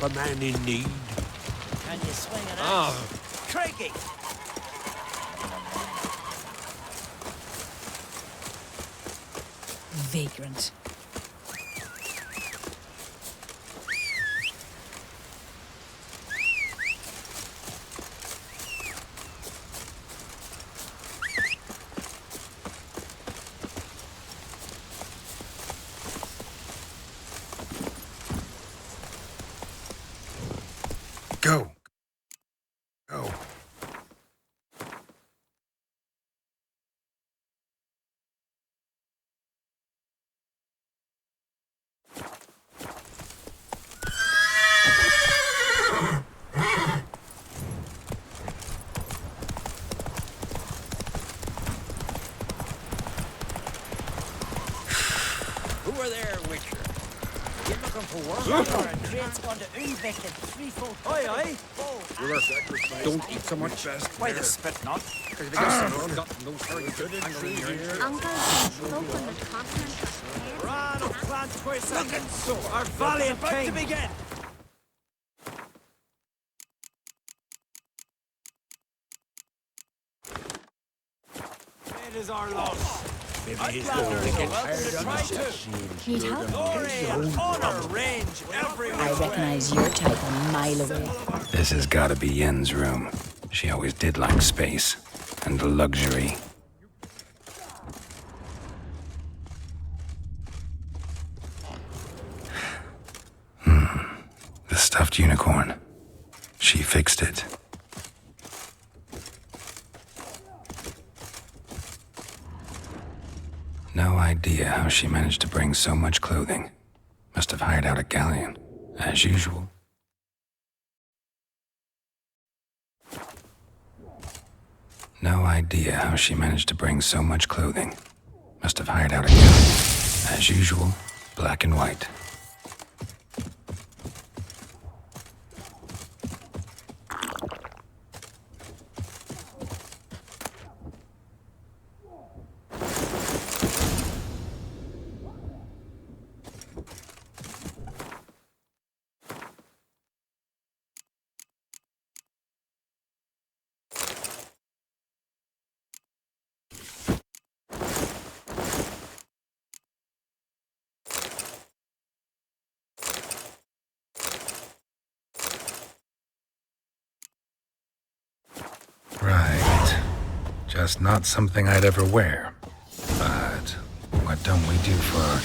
A man in need. Can you swing an axe? Craigie! Vagrant. Go. Go. Who are there, Witcher? You looking for work? Trade's gone to Invicted, threefold. Aye, aye. Don't eat so much. Why the spit not? Because if it gets got no very good in Uncle, spoke on the continent of Run, oh, plant quiescent. So our valiant About to king. begin. It is our loss. Maybe he's Outlanders going to are get welcome tired to of try the to. Need help? Glory and honor range everywhere. I recognize your type a mile away. This has got to be Yen's room. She always did like space and luxury. The stuffed unicorn. She fixed it. No idea how she managed to bring so much clothing. Must have hired out a galleon, as usual. No idea how she managed to bring so much clothing. Must have hired out a galleon, as usual, black and white. Right. Just not something I'd ever wear. But what don't we do for...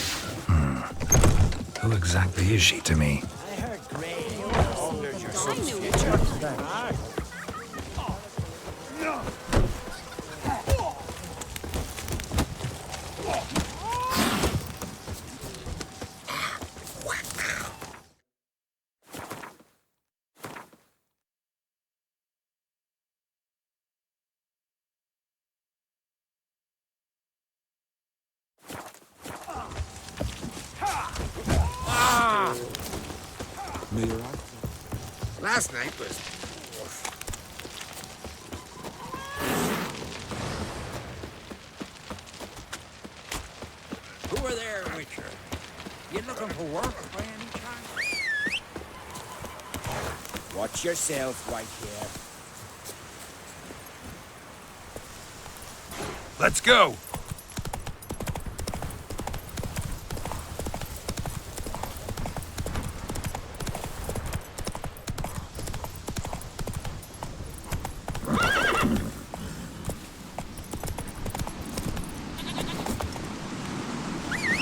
Who exactly is she to me? I heard Gray. I knew it. Last night was... Who are there, Witcher? You looking for work by any chance? Watch yourself right here. Let's go!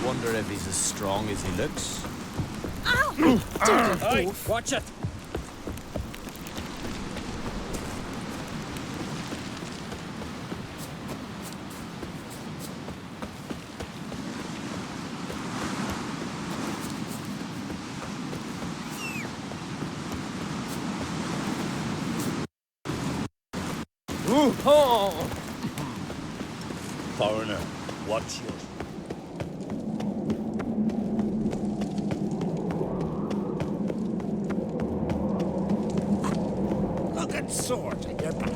Wonder if he's as strong as he looks. Ow! Watch it. Oh. Foreigner, watch yours. Look at sword in your back.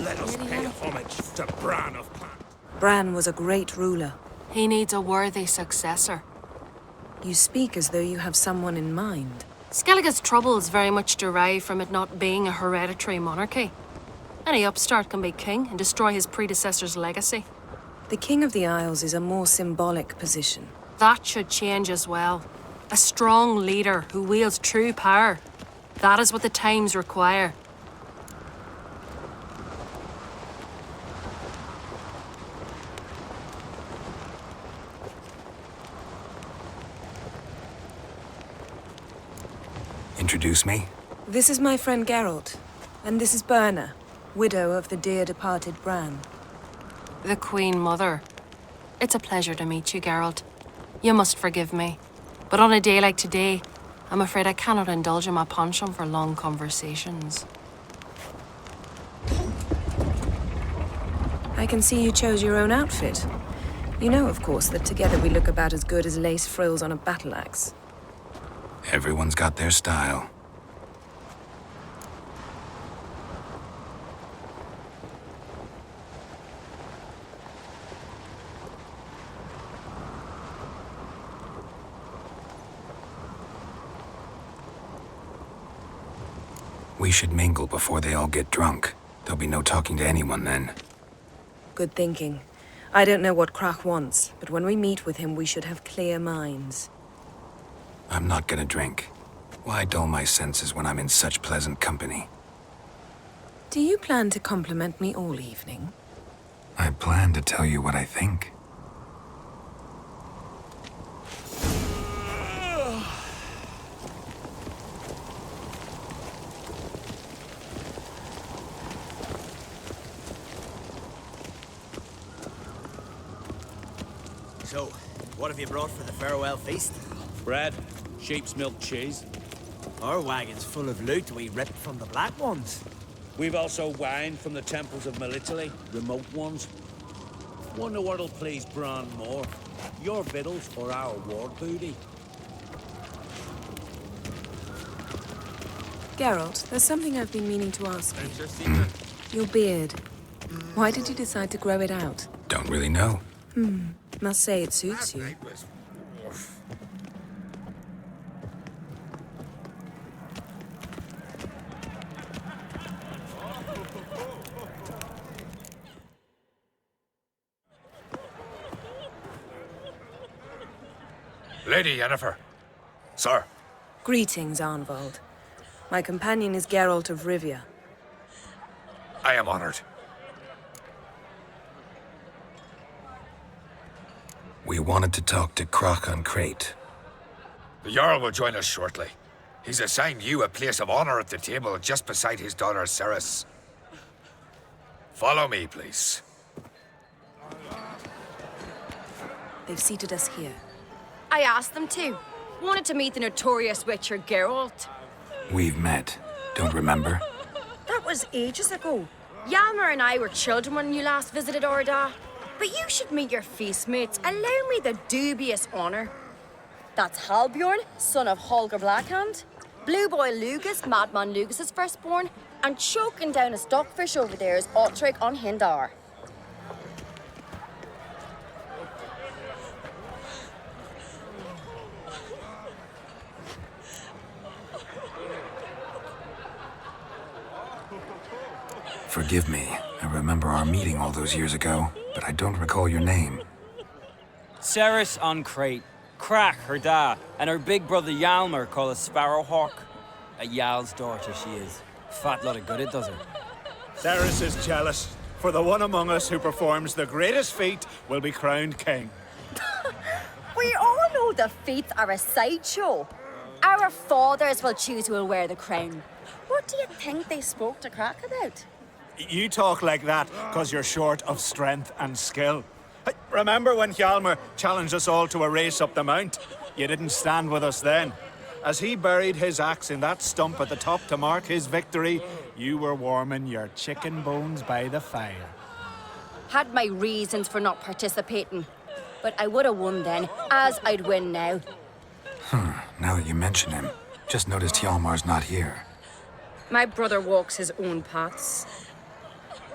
Let us pay homage. to Bran of Clan. Bran was a great ruler. He needs a worthy successor. You speak as though you have someone in mind. Skellige's troubles very much derive from it not being a hereditary monarchy. Any upstart can be king and destroy his predecessor's legacy. The King of the Isles is a more symbolic position. That should change as well. A strong leader who wields true power. That is what the times require. Introduce me? This is my friend Geralt, and this is Berna, widow of the dear departed Bran. The Queen Mother. It's a pleasure to meet you, Geralt. You must forgive me. But on a day like today, I'm afraid I cannot indulge in my penchant for long conversations. I can see you chose your own outfit. You know, of course, that together we look about as good as lace frills on a battle axe. Everyone's got their style. We should mingle before they all get drunk. There'll be no talking to anyone then. Good thinking. I don't know what Krach wants, but when we meet with him, we should have clear minds. I'm not gonna drink. Why dull my senses when I'm in such pleasant company? Do you plan to compliment me all evening? I plan to tell you what I think. So, what have you brought for the farewell feast? Bread, sheep's milk cheese. Our wagon's full of loot we ripped from the Black Ones. We've also wine from the temples of Melitele, remote ones. Wonder what'll please Bran more, your victuals or our war booty? Geralt, there's something I've been meaning to ask you. Your beard. Why did you decide to grow it out? Don't really know. Must say it suits Last you. night was... Oof. Lady Yennefer. Sir. Greetings, Arnvald. My companion is Geralt of Rivia. I am honored. We wanted to talk to Krach on Crate. The Jarl will join us shortly. He's assigned you a place of honor at the table just beside his daughter Ceres. Follow me, please. They've seated us here. I asked them to. Wanted to meet the notorious witcher Geralt. We've met. Don't remember? That was ages ago. Yalmer and I were children when you last visited Orda. But you should meet your feast mates. Allow me the dubious honor. That's Halbjorn, son of Holger Blackhand. Blue Boy Lugus, Madman Lugus' firstborn. And choking down a stockfish over there is Otrek on Hindar. Forgive me. I remember our meeting all those years ago, but I don't recall your name. Ceres on Crate, Krach, her da, and her big brother Yalmer called a Sparrowhawk. A Jarl's daughter she is. Fat lot of good it does her. Ceres is jealous, for the one among us who performs the greatest feat will be crowned king. We all know the feats are a sideshow. Our fathers will choose who will wear the crown. What do you think they spoke to Krach about? You talk like that because you're short of strength and skill. Hey, remember when Hjalmar challenged us all to a race up the mount? You didn't stand with us then. As he buried his axe in that stump at the top to mark his victory, you were warming your chicken bones by the fire. Had my reasons for not participating. But I would have won then, as I'd win now. Now that you mention him, just noticed Hjalmar's not here. My brother walks his own paths.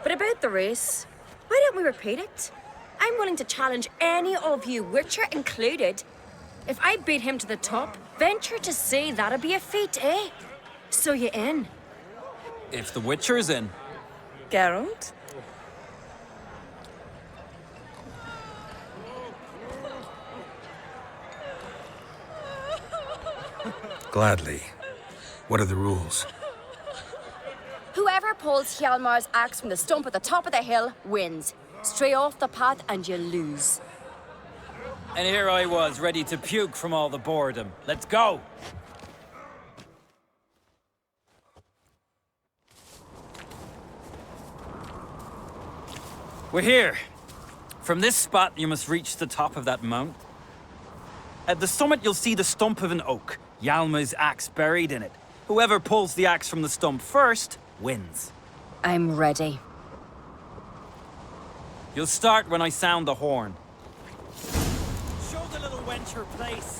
But about the race, Why don't we repeat it? I'm willing to challenge any of you, Witcher included. If I beat him to the top, venture to say that'd be a feat, eh? So you in? If the Witcher's in. Geralt? Gladly. What are the rules? Whoever pulls Hjalmar's axe from the stump at the top of the hill wins. Stray off the path and you lose. And here I was, ready to puke from all the boredom. Let's go! We're here. From this spot, you must reach the top of that mount. At the summit, you'll see the stump of an oak, Hjalmar's axe buried in it. Whoever pulls the axe from the stump first wins. I'm ready. You'll start when I sound the horn. Show the little wench her place.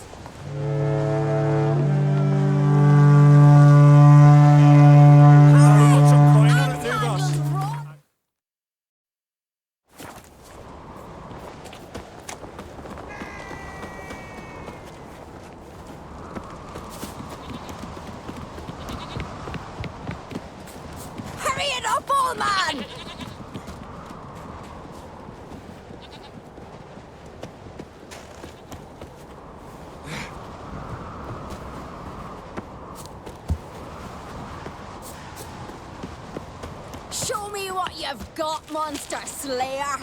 Hurry it up, old man! Show me what you've got, monster slayer!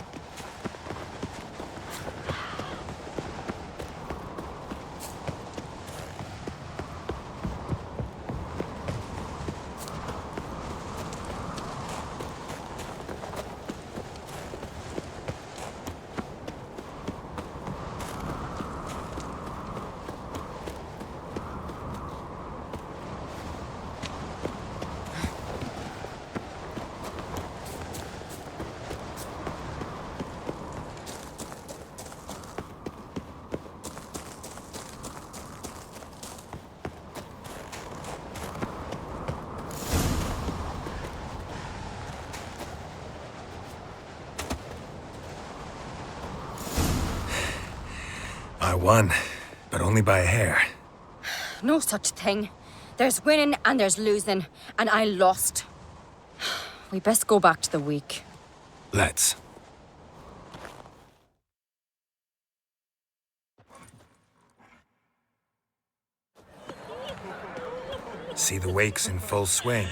I won, but only by a hair. No such thing. There's winning and there's losing, and I lost. We best go back to the week. Let's. See the wakes in full swing.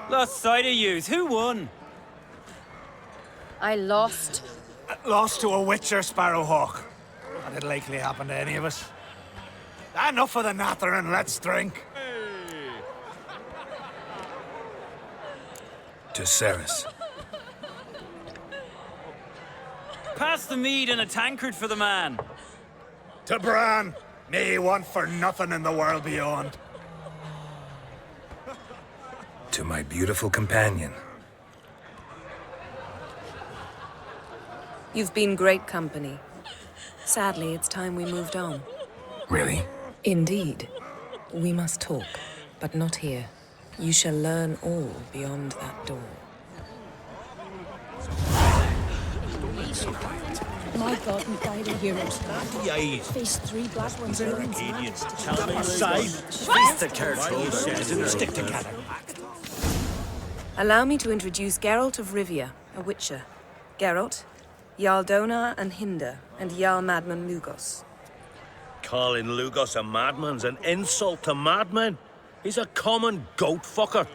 Lost sight of yous. Who won? I lost. Lost to a Witcher, Sparrowhawk. That'd likely happen to any of us. Enough of the nattering, let's drink. To Ceres. Pass the mead and a tankard for the man. To Bran, may he want for nothing in the world beyond. To my beautiful companion. You've been great company. Sadly, it's time we moved on. Really? Indeed. We must talk, but not here. You shall learn all beyond that door. My God, we died in heroes. Face 3 black ones. Idiots. Tell me Face the careful. Stick together. Allow me to introduce Geralt of Rivia, a Witcher. Geralt, Jarl Donar and Hinda, and Jarl Madman Lugos. Calling Lugos a madman's an insult to madmen. He's a common goat fucker.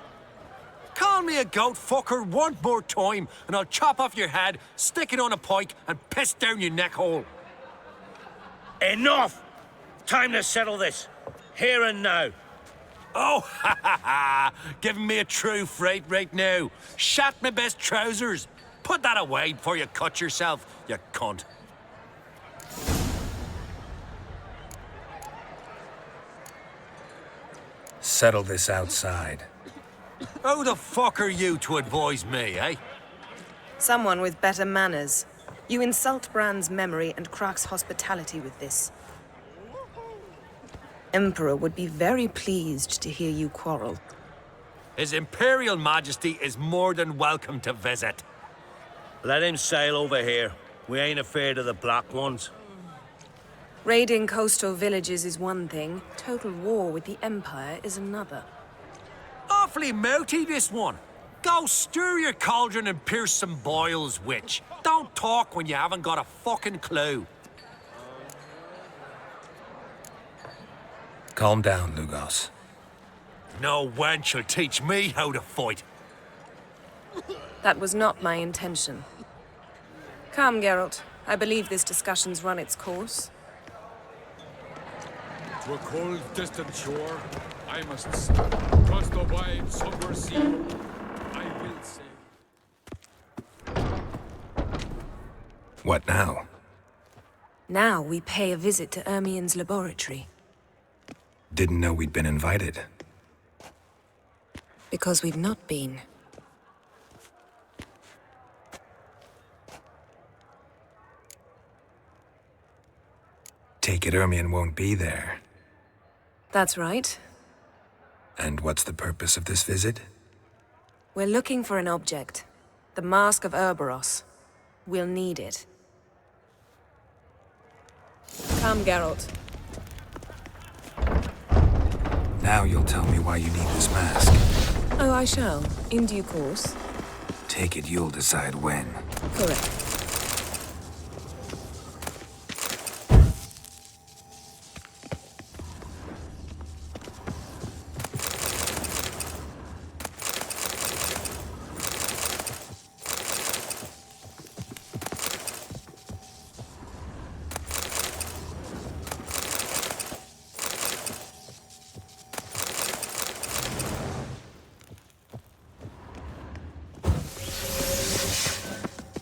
Call me a goat fucker one more time, and I'll chop off your head, stick it on a pike, and piss down your neck hole. Enough! Time to settle this. Here and now. Oh, ha ha ha! Giving me a true fright right now. Shat my best trousers. Put that away before you cut yourself, you cunt. Settle this outside. Who the fuck are you to advise me, eh? Someone with better manners. You insult Bran's memory and Crach's hospitality with this. Emperor would be very pleased to hear you quarrel. His Imperial Majesty is more than welcome to visit. Let him sail over here. We ain't afraid of the black ones. Raiding coastal villages is one thing. Total war with the Empire is another. Awfully mouty, this one. Go stir your cauldron and pierce some boils, witch. Don't talk when you haven't got a fucking clue. Calm down, Lugos. No wench will teach me how to fight. That was not my intention. Come, Geralt. I believe this discussion's run its course. To a cold, distant shore, I must sail. Across the wide, somber sea, I will sail. What now? Now we pay a visit to Ermien's laboratory. Didn't know we'd been invited. Because we've not been. Take it Ermien won't be there. That's right. And what's the purpose of this visit? We're looking for an object. The Mask of Cerberus. We'll need it. Come, Geralt. Now you'll tell me why you need this mask. Oh, I shall. In due course. Take it you'll decide when. Correct.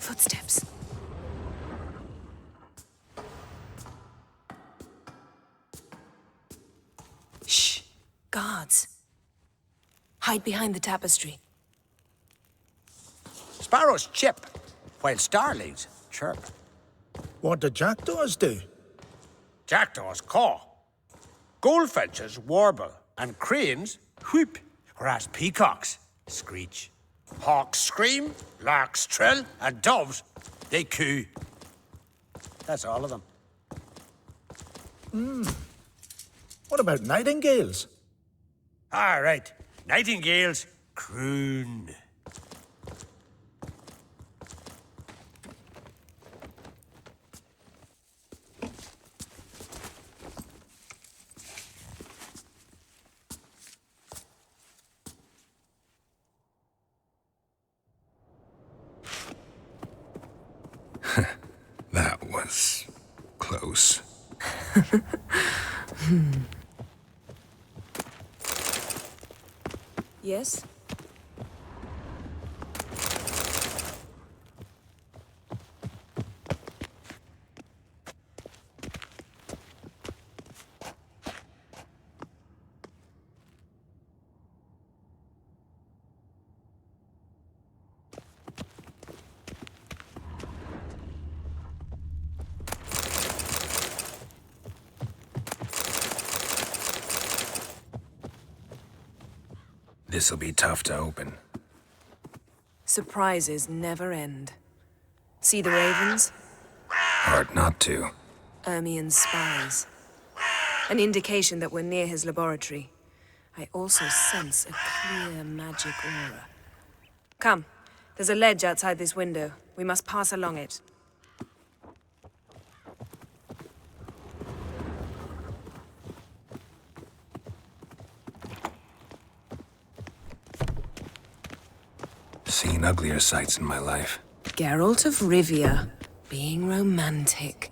Footsteps. Shh. Guards. Hide behind the tapestry. Sparrows chip, while starlings chirp. What do jackdaws do? Jackdaws caw. Goldfinches warble, and cranes whoop, whereas peacocks screech. Hawks scream, larks trill, and doves, they coo. That's all of them. What about nightingales? All right, nightingales croon. That was close. Yes? This'll be tough to open. Surprises never end. See the ravens? Hard not to. Ermien's spies. An indication that we're near his laboratory. I also sense a clear magic aura. Come, there's a ledge outside this window. We must pass along it. Seen uglier sights in my life. Geralt of Rivia, being romantic.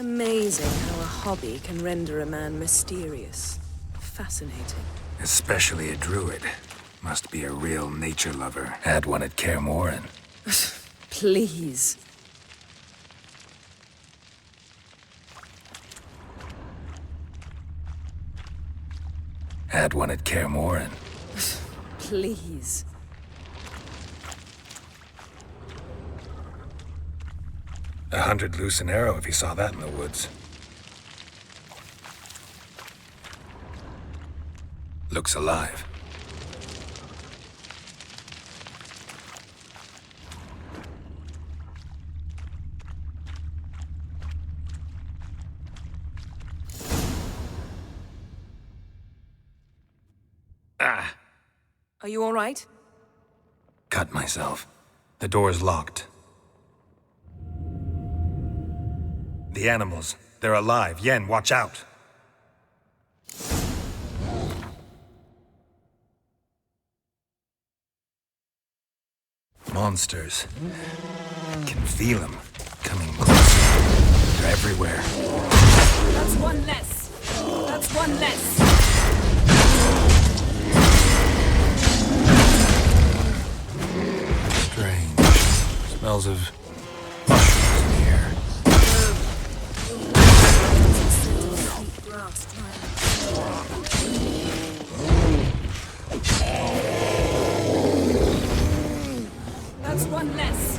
Amazing how a hobby can render a man mysterious. Fascinating. Especially a druid. Must be a real nature lover. Had one at Kaer Morhen. Please. Had one at Kaer Morhen. Please. $100 loose an arrow if he saw that in the woods. Looks alive. Ah! Are you all right? Cut myself. The door's locked. The animals. They're alive. Yen, watch out. Monsters. Can feel them. Coming closer. They're everywhere. That's one less. That's one less. Strange. Smells of mushrooms in the air. That's one less.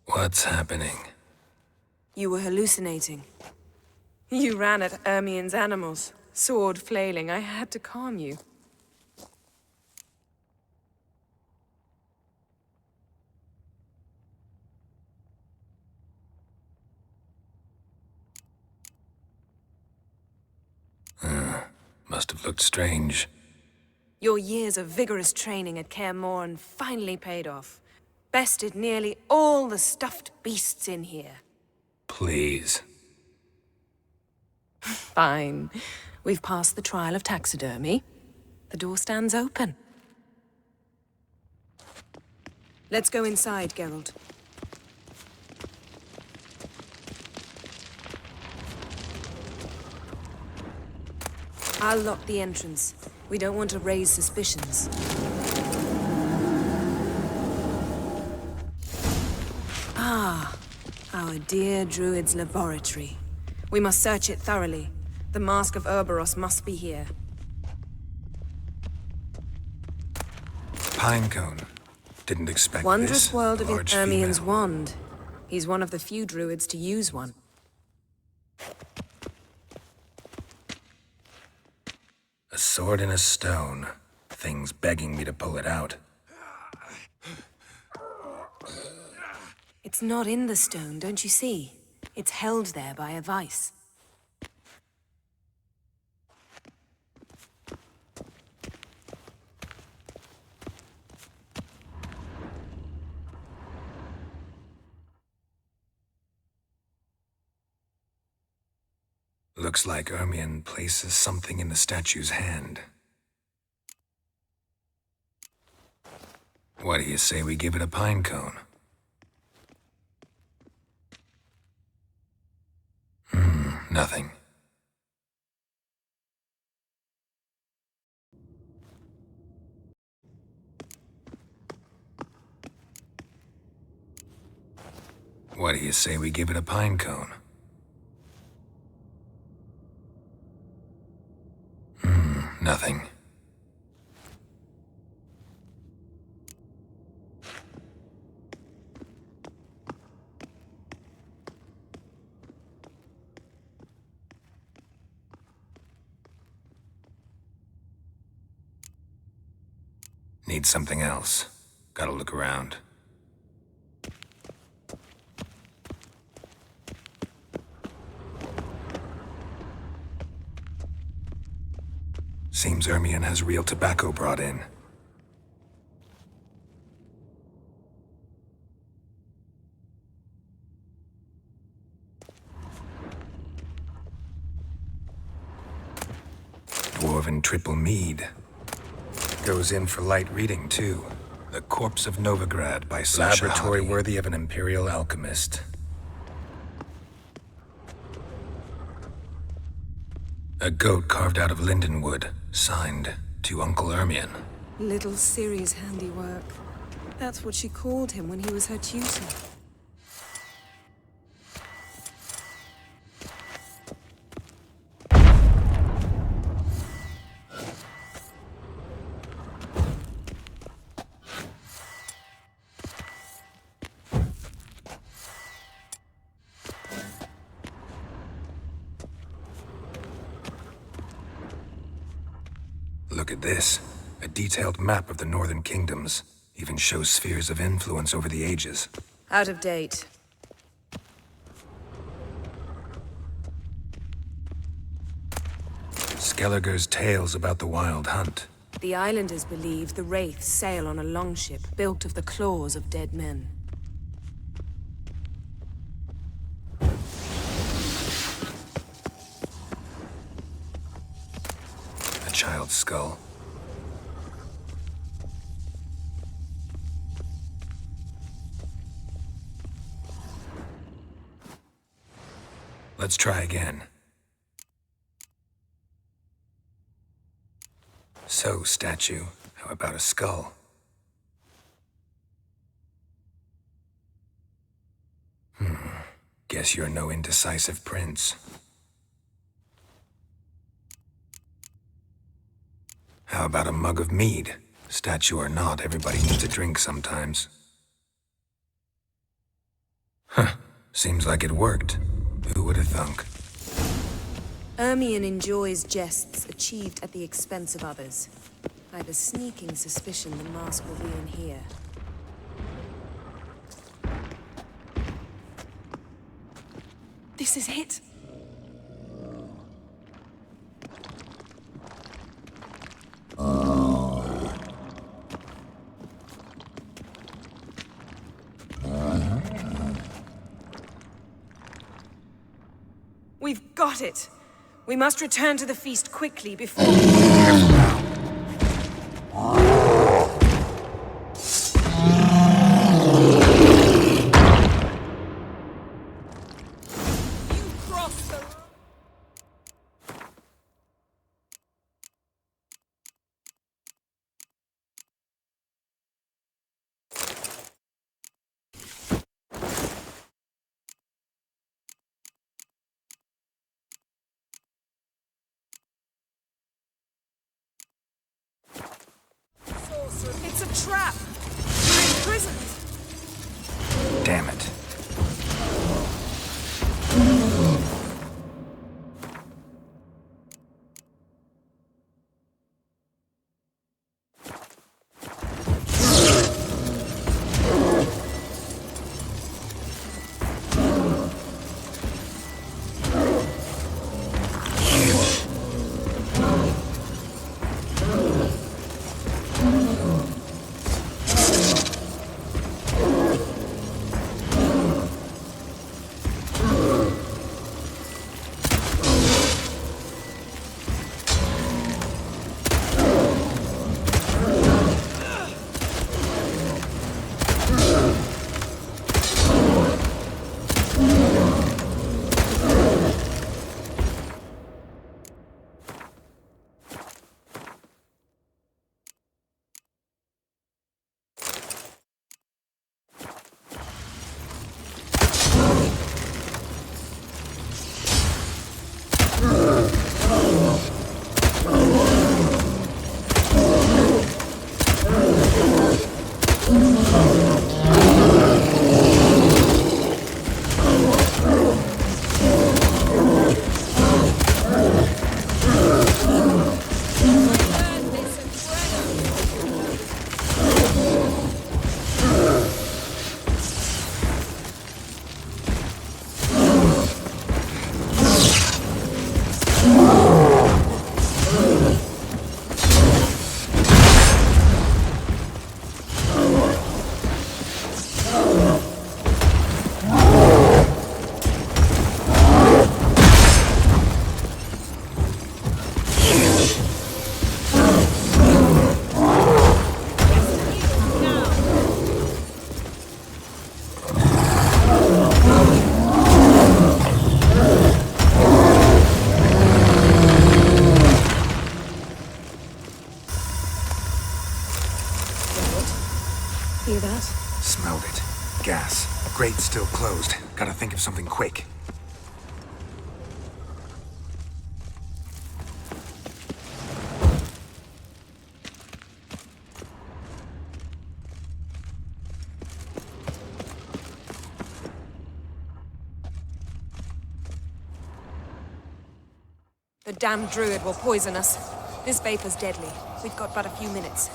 What's happening? You were hallucinating. You ran at Ermien's animals, sword flailing. I had to calm you. Must have looked strange. Your years of vigorous training at Kaer Morhen finally paid off. Bested nearly all the stuffed beasts in here. Please. Fine. We've passed the trial of taxidermy. The door stands open. Let's go inside, Geralt. I'll lock the entrance. We don't want to raise suspicions. Ah, our dear Druid's laboratory. We must search it thoroughly. The Mask of Ouroboros must be here. Pinecone. Didn't expect Wondrous this. world of Large Ermien's female. wand. He's one of the few druids to use one. A sword and a stone. Thing's begging me to pull it out. It's not in the stone, don't you see? It's held there by a vice. Looks like Ermien places something in the statue's hand. What do you say we give it a pinecone? Nothing. What do you say we give it a pinecone? Nothing. Need something else. Gotta look around. Seems Ermion has real tobacco brought in. Dwarven triple mead. Goes in for light reading, too. The Corpse of Novigrad by Laboratory worthy of an imperial alchemist. A goat carved out of lindenwood, signed to Uncle Ermion. Little Ciri's handiwork. That's what she called him when he was her tutor. Look at this. A detailed map of the northern kingdoms. Even shows spheres of influence over the ages. Out of date. Skelliger's tales about the Wild Hunt. The islanders believe the wraiths sail on a longship built of the claws of dead men. A child's skull. Let's try again. So, statue, how about a skull? Guess you're no indecisive prince. How about a mug of mead? Statue or not, everybody needs a drink sometimes. Huh, seems like it worked. Who would have thunk? Ermion enjoys jests achieved at the expense of others. I have a sneaking suspicion the mask will be in here. This is it. We've got it. We must return to the feast quickly before... smelled it. Gas. Grate still closed. Gotta think of something quick. The damned druid will poison us. This vapor's deadly. We've got but a few minutes.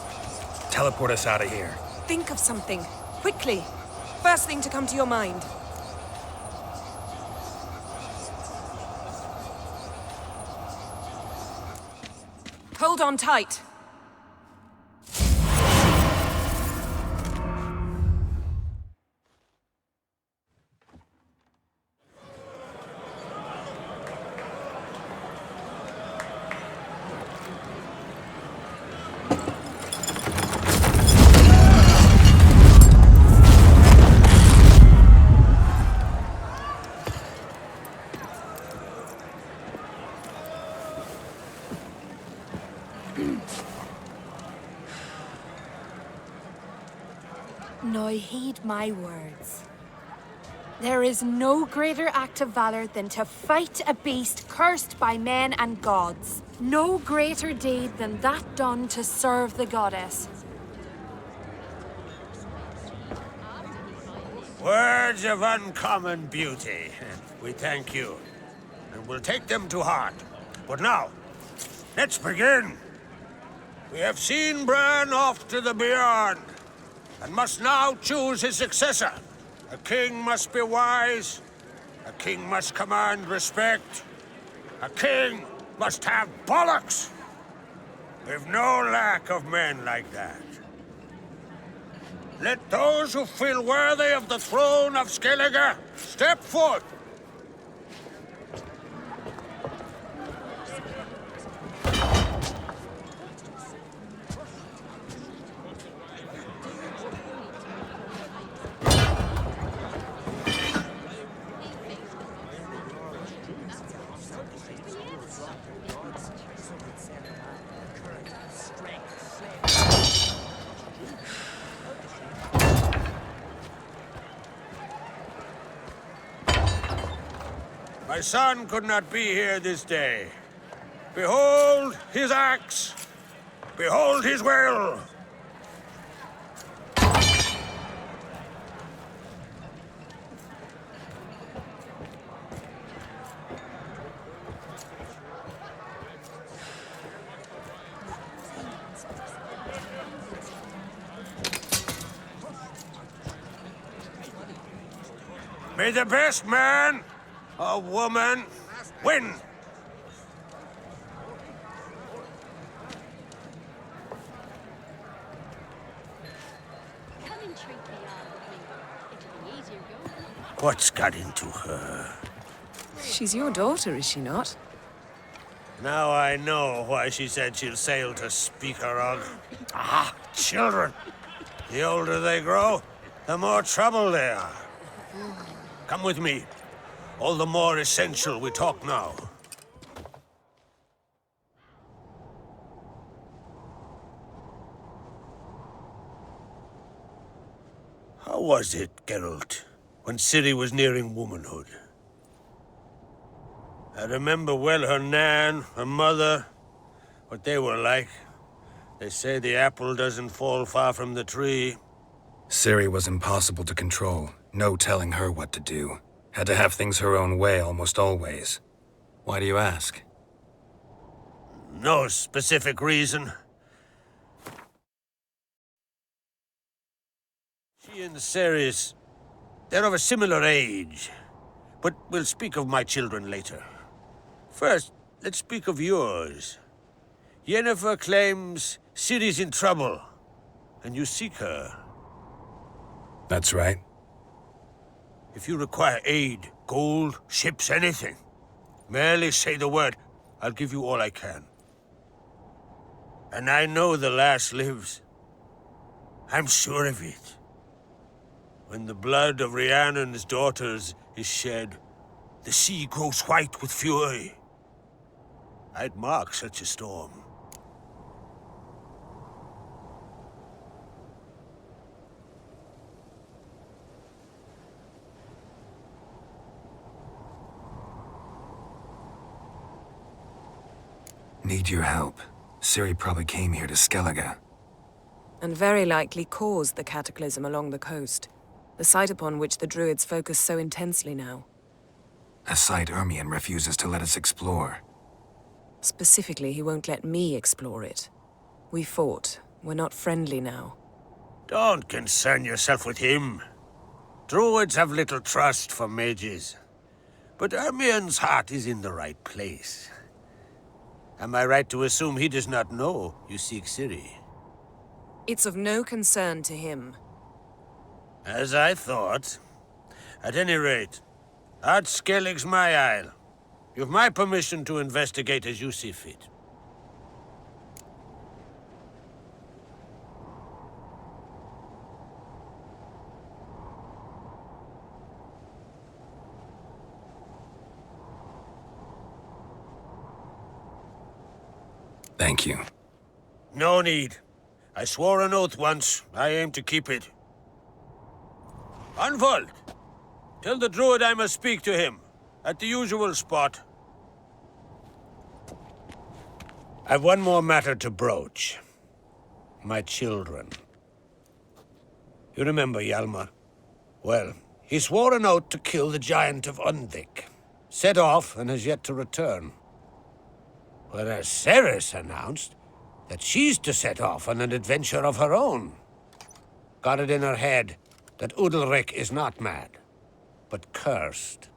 Teleport us out of here. Think of something. Quickly. First thing to come to your mind. Hold on tight. Now heed my words. There is no greater act of valor than to fight a beast cursed by men and gods. No greater deed than that done to serve the goddess. Words of uncommon beauty. We thank you, and we'll take them to heart. But now, let's begin. We have seen Bran off to the beyond, and must now choose his successor. A king must be wise. A king must command respect. A king must have bollocks. We've no lack of men like that. Let those who feel worthy of the throne of Skellige step forth. My son could not be here this day. Behold his axe. Behold his will. May the best man or woman win. What's got into her? She's your daughter, is she not? Now I know why she said she'll sail to Speakerog. Ah, children. The older they grow, the more trouble they are. Come with me. All the more essential we talk now. How was it, Geralt, when Ciri was nearing womanhood? I remember well her nan, her mother, what they were like. They say the apple doesn't fall far from the tree. Ciri was impossible to control. No telling her what to do. Had to have things her own way almost always. Why do you ask? No specific reason. She and Ceres, they're of a similar age. But we'll speak of my children later. First, let's speak of yours. Yennefer claims Ciri's in trouble, and you seek her. That's right. If you require aid, gold, ships, anything, merely say the word. I'll give you all I can. And I know the lass lives. I'm sure of it. When the blood of Rhiannon's daughters is shed, the sea grows white with fury. I'd mark such a storm. Need your help. Ciri probably came here to Skellige. And very likely caused the cataclysm along the coast. The site upon which the Druids focus so intensely now. A site Ermion refuses to let us explore. Specifically, he won't let me explore it. We fought. We're not friendly now. Don't concern yourself with him. Druids have little trust for mages. But Ermion's heart is in the right place. Am I right to assume he does not know you seek Ciri? It's of no concern to him. As I thought. At any rate, Ard Skellig's my isle. You've my permission to investigate as you see fit. Thank you. No need. I swore an oath once. I aim to keep it. Unfold! Tell the Druid I must speak to him. At the usual spot. I've one more matter to broach. My children. You remember Hjalmar? Well, he swore an oath to kill the giant of Undvik. Set off and has yet to return. Whereas Ceres announced that she's to set off on an adventure of her own. Got it in her head that Udalric is not mad, but cursed.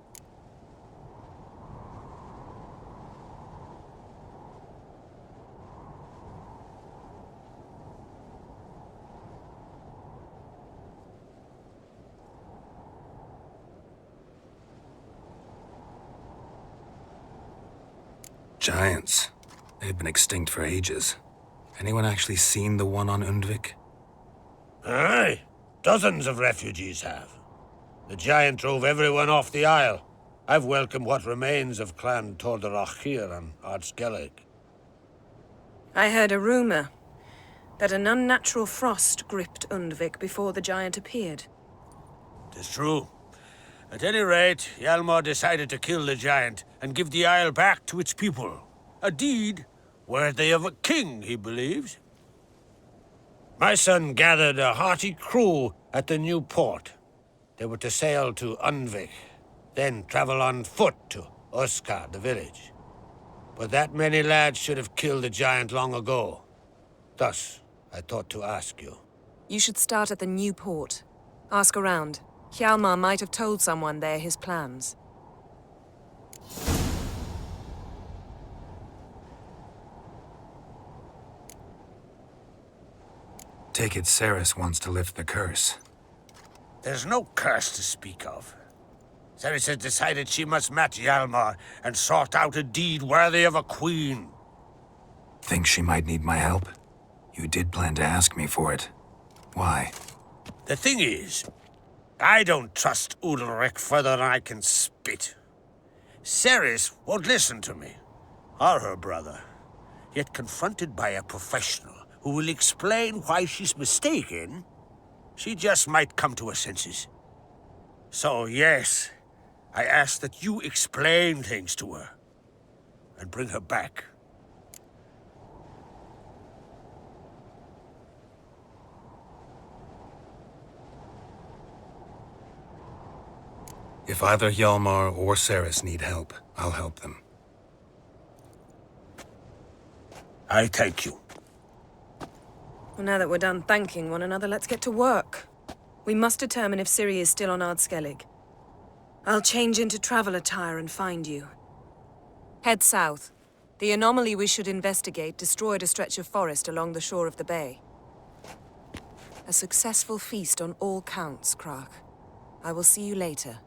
Giants. They've been extinct for ages. Anyone actually seen the one on Undvik? Aye. Dozens of refugees have. The giant drove everyone off the isle. I've welcomed what remains of Clan Tordarach here on Ard Skellig. I heard a rumor that an unnatural frost gripped Undvik before the giant appeared. Tis true. At any rate, Hjalmar decided to kill the giant and give the isle back to its people. A deed worthy of a king, he believes. My son gathered a hearty crew at the new port. They were to sail to Undvik, then travel on foot to Oskar, the village. But that many lads should have killed the giant long ago. Thus, I thought to ask you. You should start at the new port. Ask around. Hjalmar might have told someone there his plans. Take it Ceres wants to lift the curse. There's no curse to speak of. Ceres has decided she must match Hjalmar and sort out a deed worthy of a queen. Think she might need my help? You did plan to ask me for it. Why? The thing is, I don't trust Udalric further than I can spit. Ceres won't listen to me, or her brother. Yet confronted by a professional who will explain why she's mistaken, she just might come to her senses. So yes, I ask that you explain things to her and bring her back. If either Hjalmar or Ceres need help, I'll help them. I thank you. Well, now that we're done thanking one another, let's get to work. We must determine if Ciri is still on Ard Skellig. I'll change into travel attire and find you. Head south. The anomaly we should investigate destroyed a stretch of forest along the shore of the bay. A successful feast on all counts, Krach. I will see you later.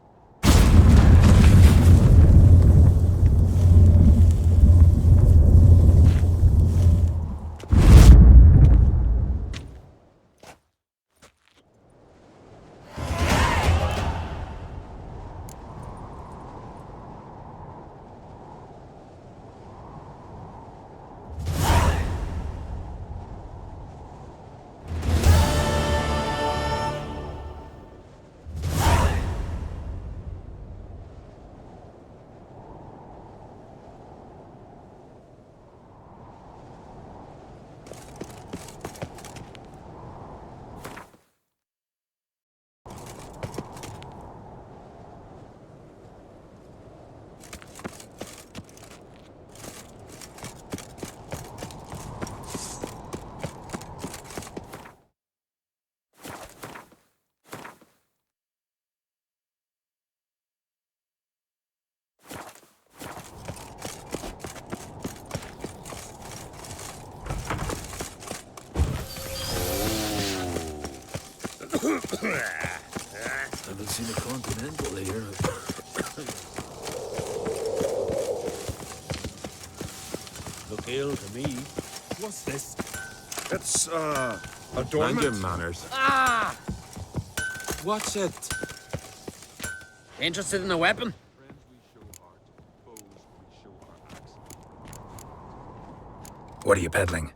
Haven't seen a Continental here. Look ill to me. What's this? It's, adornment. Mind your manners. Ah! What's it? Interested in a weapon? What are you peddling?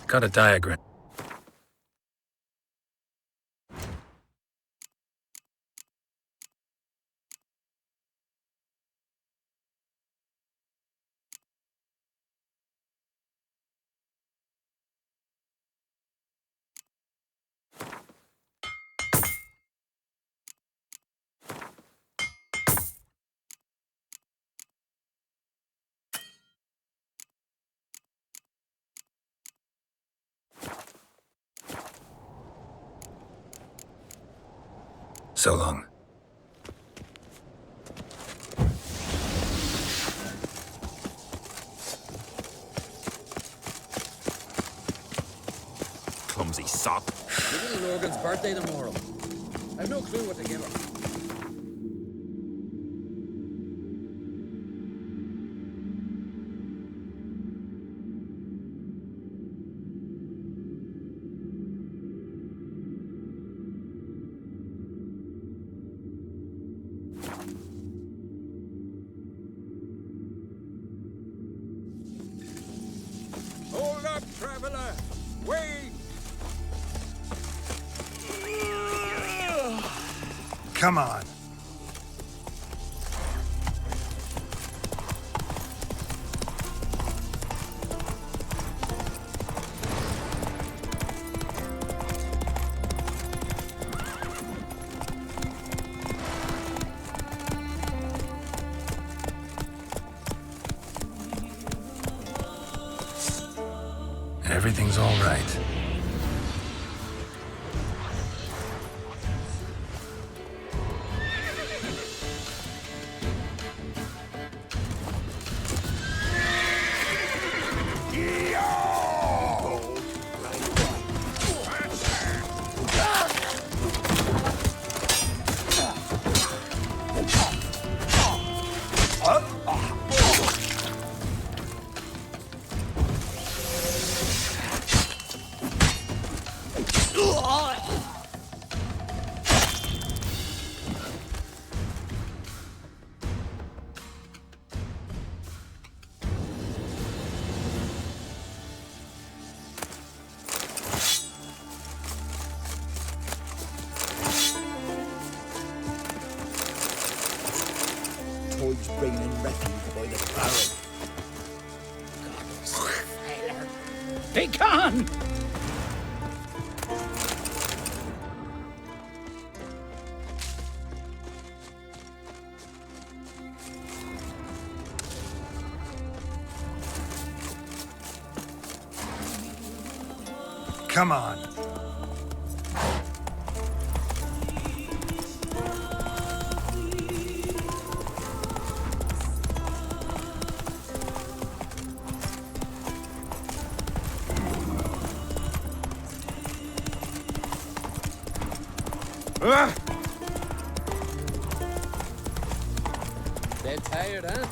Got a diagram. So long. Clumsy sop. Little Logan's birthday tomorrow. I've no clue what to give her. Hold up, traveler! Wait! Come on. Everything's all right. Toys bringing refuge by the barrel. Be gone! Come on. Dead tired, huh?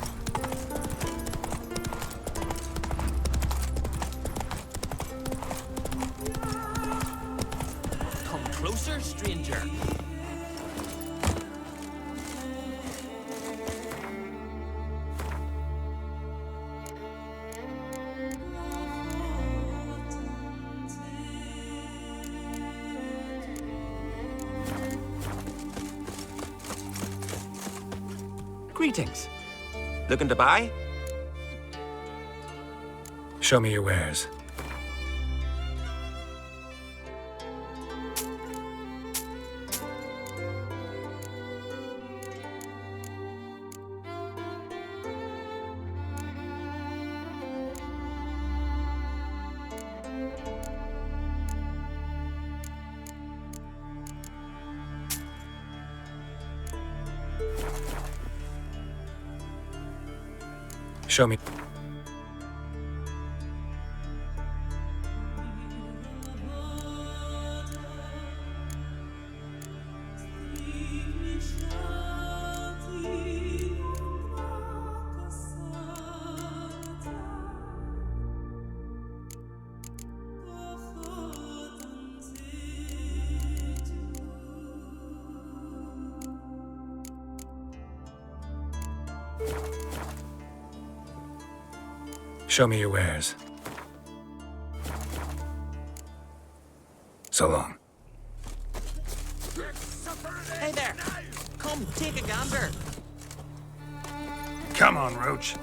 Come closer, stranger. Greetings. Looking to buy? Show me your wares. Show me. Show me your wares. So long. Hey there. Come, take a gander. Come on, Roach.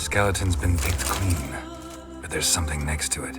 Skeleton's been picked clean, but there's something next to it.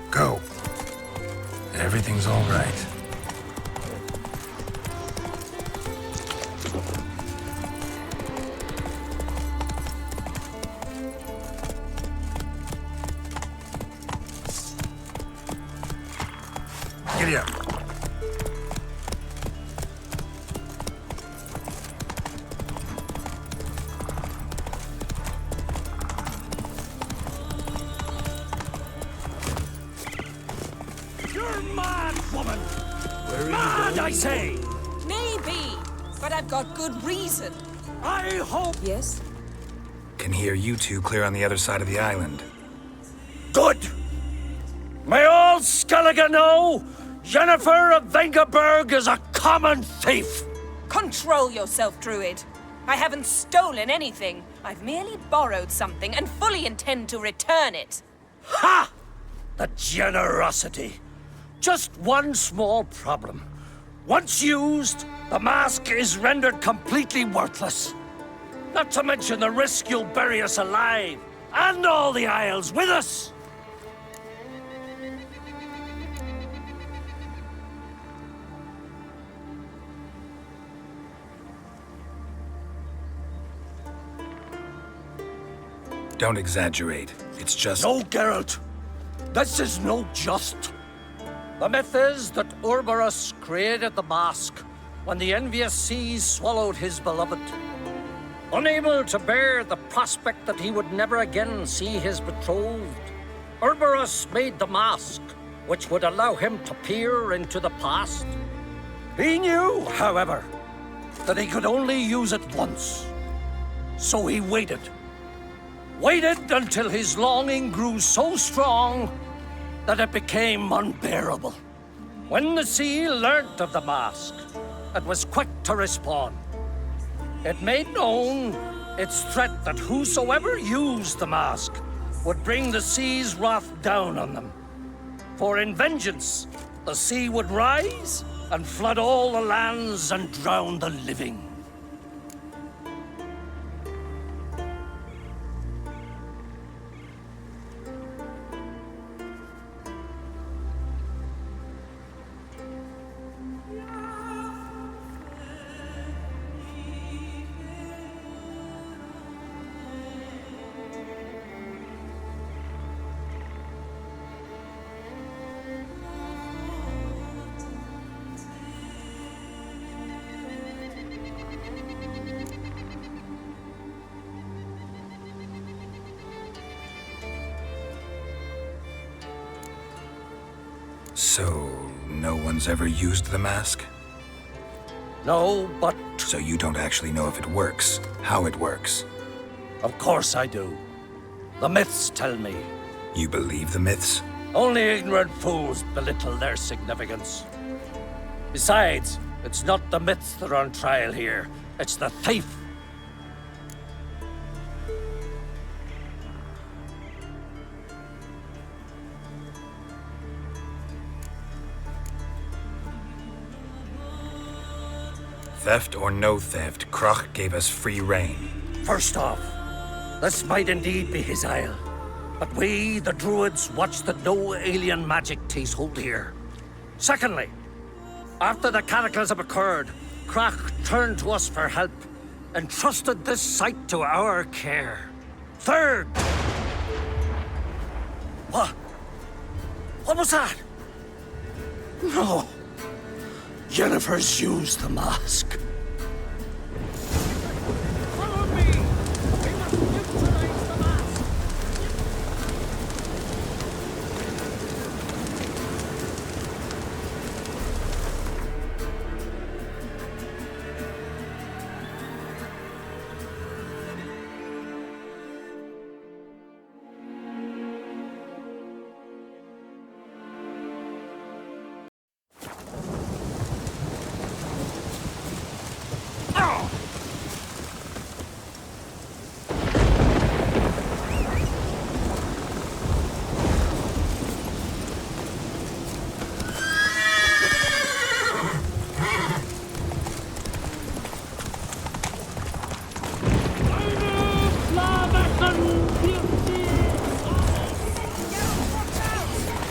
Go. Everything's all right. Giddy up. You're mad, woman! Mad, I say! Maybe, but I've got good reason. I hope... Yes? Can hear you two clear on the other side of the island. Good! May all Skellige know Jennifer of Vengerberg is a common thief! Control yourself, Druid. I haven't stolen anything. I've merely borrowed something and fully intend to return it. Ha! The generosity. Just one small problem. Once used, the mask is rendered completely worthless. Not to mention the risk you'll bury us alive, and all the Isles with us. Don't exaggerate. It's just... No, Geralt. This is no just. The myth is that Urberus created the mask when the envious seas swallowed his beloved. Unable to bear the prospect that he would never again see his betrothed, Urberus made the mask, which would allow him to peer into the past. He knew, however, that he could only use it once. So he waited. Waited until his longing grew so strong that it became unbearable. When the sea learnt of the mask, it was quick to respond. It made known its threat that whosoever used the mask would bring the sea's wrath down on them. For in vengeance, the sea would rise and flood all the lands and drown the living. So, no one's ever used the mask? No, but... So you don't actually know if it works, how it works? Of course I do. The myths tell me. You believe the myths? Only ignorant fools belittle their significance. Besides, it's not the myths that are on trial here. It's the thief. Theft or no theft, Kroch gave us free rein. First off, this might indeed be his isle. But we, the Druids, watch that no alien magic takes hold here. Secondly, after the cataclysm occurred, Kroch turned to us for help and trusted this site to our care. Third... What? What was that? No. Jennifer's used the mask.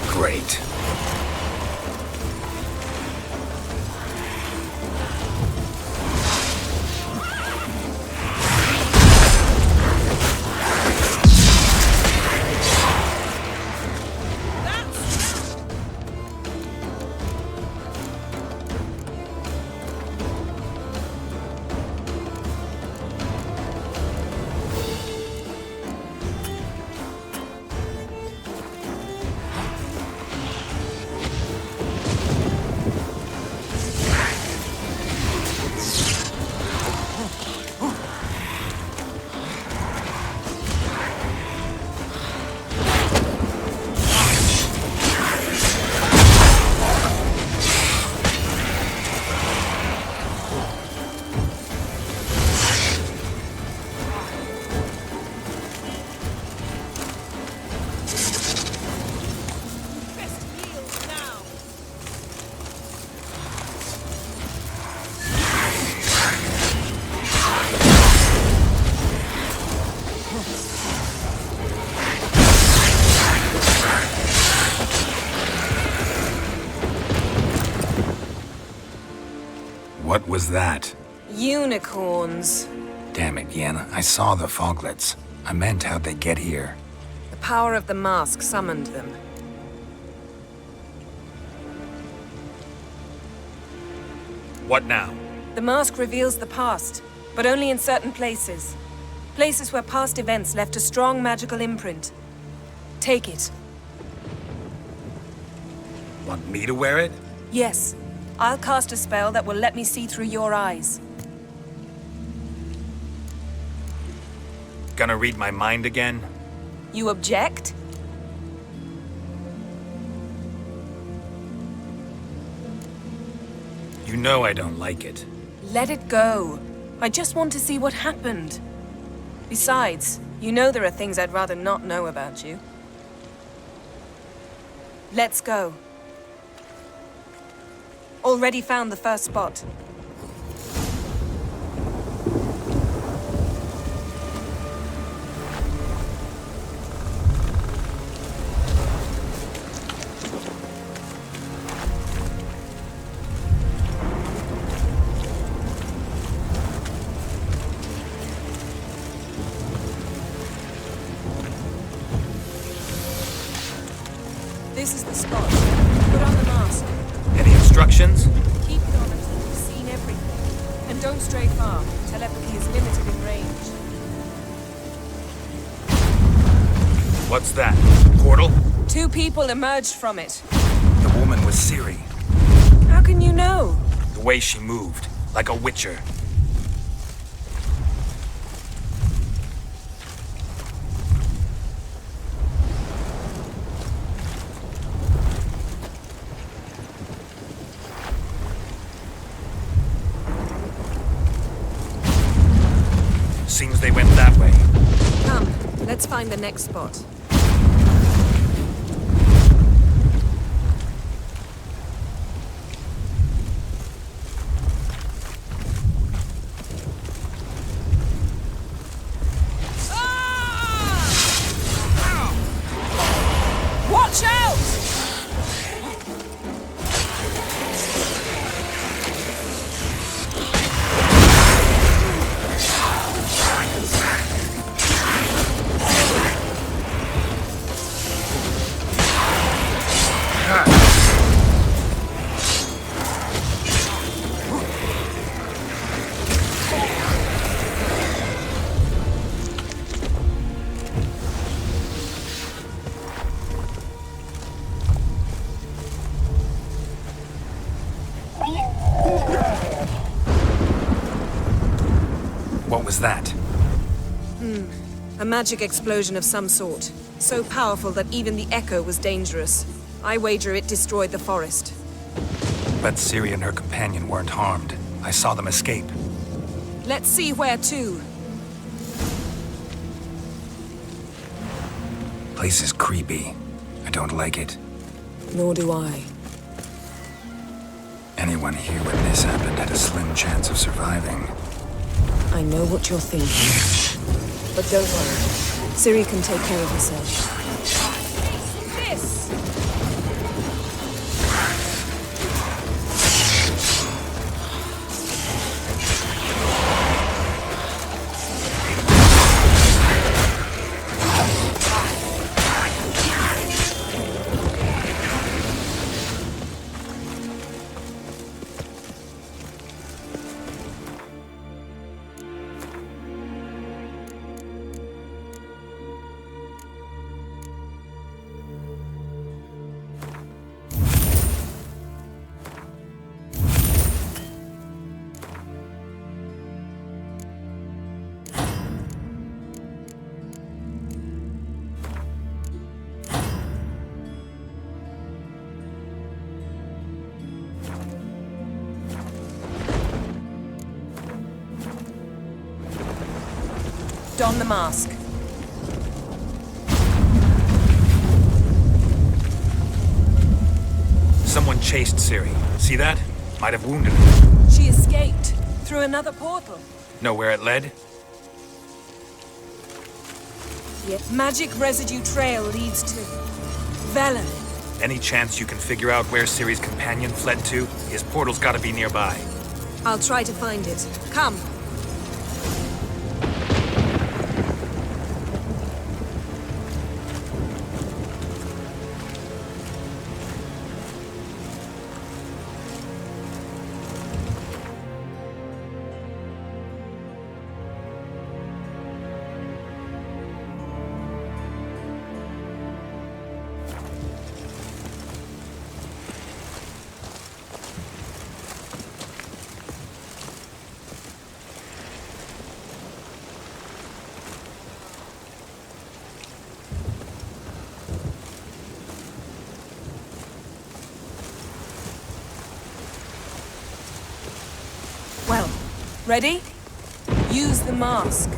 Great. What was that? Unicorns. Damn it, Yen. I saw the foglets. I meant how'd they get here. The power of the mask summoned them. What now? The mask reveals the past, but only in certain places. Places where past events left a strong magical imprint. Take it. Want me to wear it? Yes. I'll cast a spell that will let me see through your eyes. Gonna read my mind again? You object? You know I don't like it. Let it go. I just want to see what happened. Besides, you know there are things I'd rather not know about you. Let's go. Already found the first spot. This is the spot. Put on the mask. Any instructions? Keep it on until you've seen everything. And don't stray far. Telepathy is limited in range. What's that? Portal? 2 people emerged from it. The woman was Ciri. How can you know? The way she moved, like a witcher. Seems they went that way. Come, let's find the next spot. Watch out! was that? A magic explosion of some sort. So powerful that even the echo was dangerous. I wager it destroyed the forest. But Ciri and her companion weren't harmed. I saw them escape. Let's see where to. Place is creepy. I don't like it. Nor do I. Anyone here when this happened had a slim chance of surviving. I know what you're thinking. But don't worry. Ciri can take care of herself. This! Don the mask. Someone chased Ciri. See that? Might have wounded her. She escaped through another portal. Know where it led? Magic residue trail leads to Velen. Any chance you can figure out where Ciri's companion fled to? His portal's gotta be nearby. I'll try to find it. Come. Well, ready? Use the mask.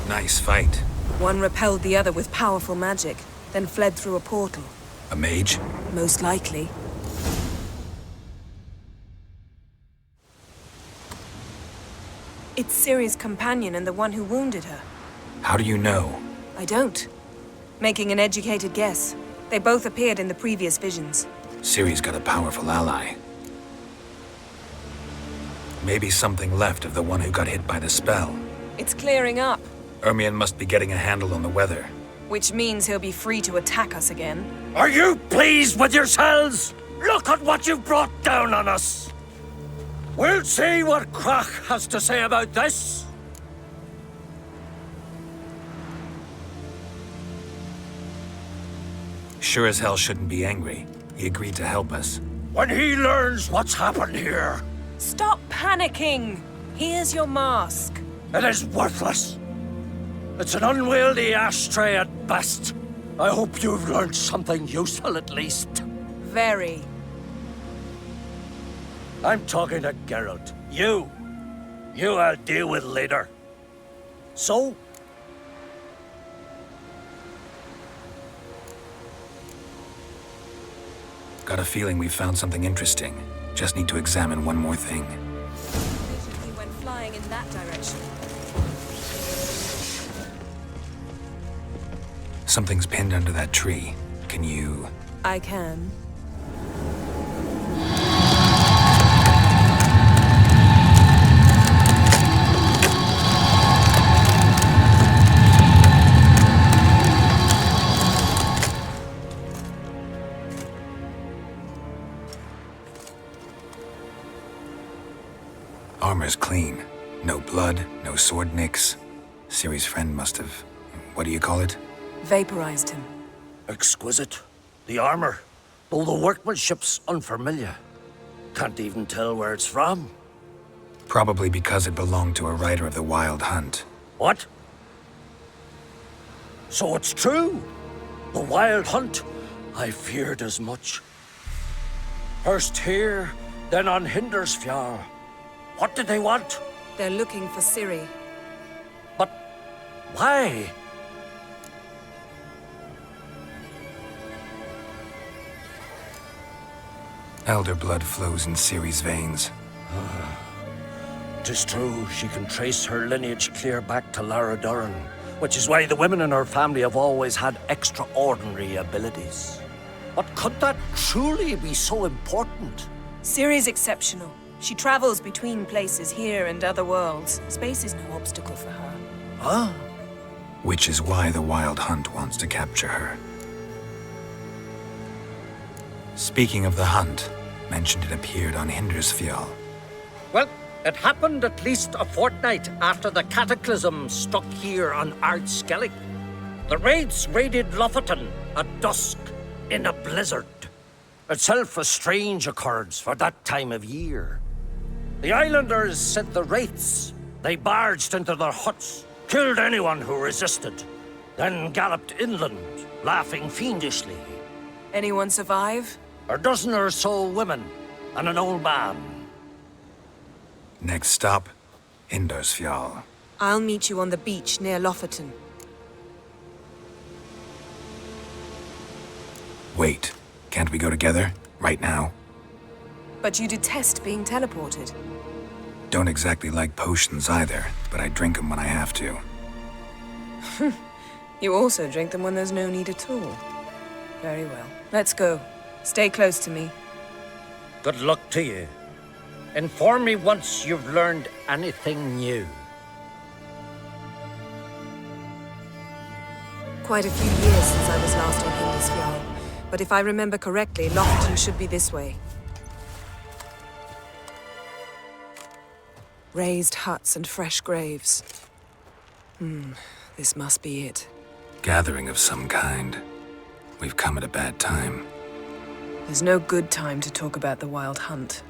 Nice fight. One repelled the other with powerful magic, then fled through a portal. A mage? Most likely. It's Ciri's companion and the one who wounded her. How do you know? I don't. Making an educated guess. They both appeared in the previous visions. Ciri's got a powerful ally. Maybe something left of the one who got hit by the spell. It's clearing up. Ermion must be getting a handle on the weather. Which means he'll be free to attack us again. Are you pleased with yourselves? Look at what you've brought down on us. We'll see what Crach has to say about this. Sure as hell shouldn't be angry. He agreed to help us. When he learns what's happened here, Stop panicking! Here's your mask. it is worthless. It's an unwieldy ashtray at best. I hope you've learned something useful at least. Very. I'm talking to Geralt. You I'll deal with later. So? Got a feeling we found something interesting. Just need to examine one more thing. He went flying in that direction. Something's pinned under that tree. Can you... I can. Armor's clean. No blood, no sword nicks. Ciri's friend must have... what do you call it? Vaporized him. Exquisite. The armor, though the workmanship's unfamiliar. Can't even tell where it's from. Probably because it belonged to a writer of the Wild Hunt. What? So it's true. The Wild Hunt. I feared as much. First here, then on Hindersfjall. What did they want? They're looking for Ciri. But why? Elder blood flows in Ciri's veins. 'Tis true, she can trace her lineage clear back to Lara Duran, which is why the women in her family have always had extraordinary abilities. But could that truly be so important? Ciri's exceptional. She travels between places here and other worlds. Space is no obstacle for her. Huh? Which is why the Wild Hunt wants to capture her. Speaking of the hunt, mentioned it appeared on Hindersfjall. Well, it happened at least a fortnight after the cataclysm struck here on Ardskellig. The raids raided Lofoten at dusk in a blizzard. Itself a strange occurrence for that time of year. The islanders sent the wraiths. They barged into their huts, killed anyone who resisted, then galloped inland, laughing fiendishly. Anyone survive? A dozen or so women and an old man. Next stop, Hindersfjall. I'll meet you on the beach near Lofoten. Wait, can't we go together? Right now? But you detest being teleported. Don't exactly like potions either, but I drink them when I have to. You also drink them when there's no need at all. Very well. Let's go. Stay close to me. Good luck to you. Inform me once you've learned anything new. Quite a few years since I was last on Hindersfjall, but if I remember correctly, Lofoten should be this way. Raised huts and fresh graves. This must be it. Gathering of some kind. We've come at a bad time. There's no good time to talk about the Wild Hunt.